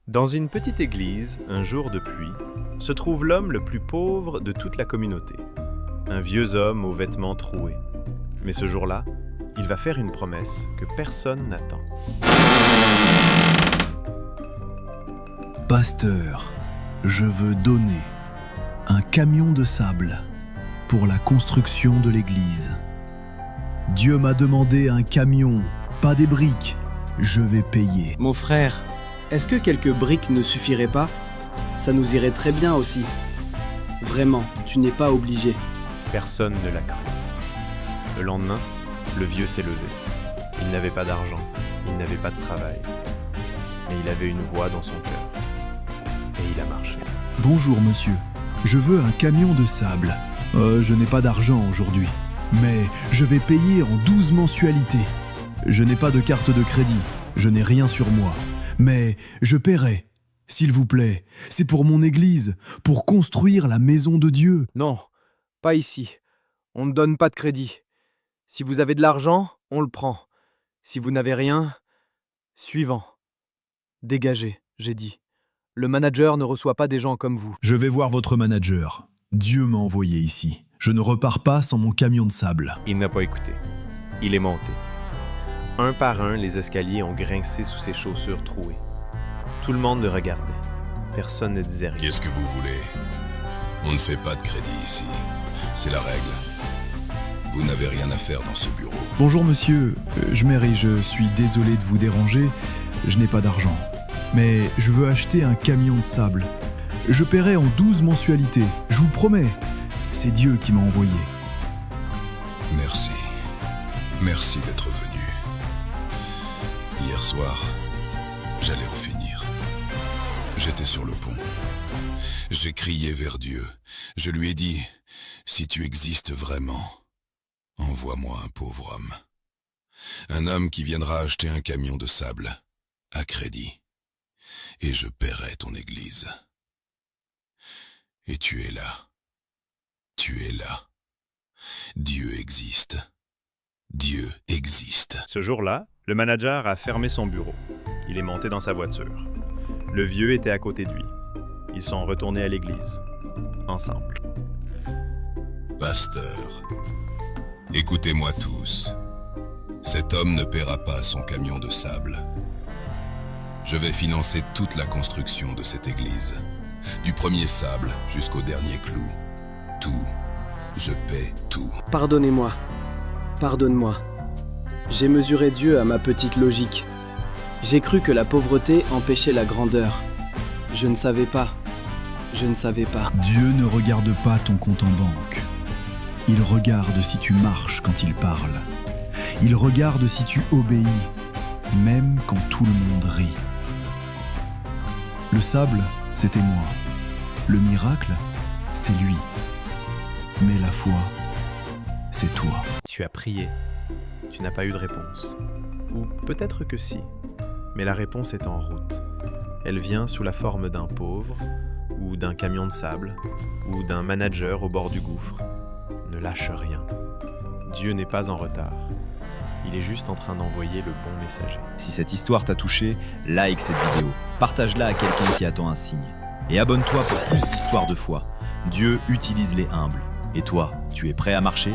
Dans une petite église, un jour de pluie, se trouve l'homme le plus pauvre de toute la communauté. Un vieux homme aux vêtements troués. Mais ce jour-là, il va faire une promesse que personne n'attend. Pasteur, je veux donner un camion de sable pour la construction de l'église. Dieu m'a demandé un camion, pas des briques. Je vais payer. Mon frère, est-ce que quelques briques ne suffiraient pas? Ça nous irait très bien aussi. Vraiment, tu n'es pas obligé. Personne ne l'a cru. Le lendemain, le vieux s'est levé. Il n'avait pas d'argent, il n'avait pas de travail. Mais il avait une voix dans son cœur. Et il a marché. Bonjour monsieur, je veux un camion de sable. Je n'ai pas d'argent aujourd'hui, mais je vais payer en 12 mensualités. Je n'ai pas de carte de crédit, je n'ai rien sur moi, mais je paierai. S'il vous plaît, c'est pour mon église, pour construire la maison de Dieu. Non, pas ici. On ne donne pas de crédit. Si vous avez de l'argent, on le prend. Si vous n'avez rien, suivant. Dégagez, j'ai dit. Le manager ne reçoit pas des gens comme vous. Je vais voir votre manager. Dieu m'a envoyé ici. Je ne repars pas sans mon camion de sable. Il n'a pas écouté. Il est monté. Un par un, les escaliers ont grincé sous ses chaussures trouées. Tout le monde le regardait. Personne ne disait rien. Qu'est-ce que vous voulez? On ne fait pas de crédit ici. C'est la règle. Vous n'avez rien à faire dans ce bureau. Bonjour monsieur, je suis désolé de vous déranger. Je n'ai pas d'argent. Mais je veux acheter un camion de sable. Je paierai en 12 mensualités, je vous promets. C'est Dieu qui m'a envoyé. Merci. Merci d'être venu. Hier soir, j'allais en finir. J'étais sur le pont. J'ai crié vers Dieu. Je lui ai dit, si tu existes vraiment, envoie-moi un pauvre homme. Un homme qui viendra acheter un camion de sable, à crédit. Et je paierai ton église. Et tu es là. Tu es là. Dieu existe. Dieu existe. Ce jour-là, le manager a fermé son bureau. Il est monté dans sa voiture. Le vieux était à côté de lui. Ils sont retournés à l'église, ensemble. Pasteur, écoutez-moi tous. Cet homme ne paiera pas son camion de sable. Je vais financer toute la construction de cette église. Du premier sable jusqu'au dernier clou. Tout. Je paie tout. Pardonnez-moi. Pardonne-moi. J'ai mesuré Dieu à ma petite logique. J'ai cru que la pauvreté empêchait la grandeur. Je ne savais pas. Je ne savais pas. Dieu ne regarde pas ton compte en banque. Il regarde si tu marches quand il parle. Il regarde si tu obéis, même quand tout le monde rit. Le sable, c'était moi. Le miracle, c'est lui. Mais la foi, c'est toi. Tu as prié. Tu n'as pas eu de réponse. Ou peut-être que si. Mais la réponse est en route. Elle vient sous la forme d'un pauvre, ou d'un camion de sable, ou d'un manager au bord du gouffre. Ne lâche rien. Dieu n'est pas en retard. Il est juste en train d'envoyer le bon messager. Si cette histoire t'a touché, like cette vidéo, partage-la à quelqu'un qui attend un signe. Et abonne-toi pour plus d'histoires de foi. Dieu utilise les humbles. Et toi, tu es prêt à marcher ?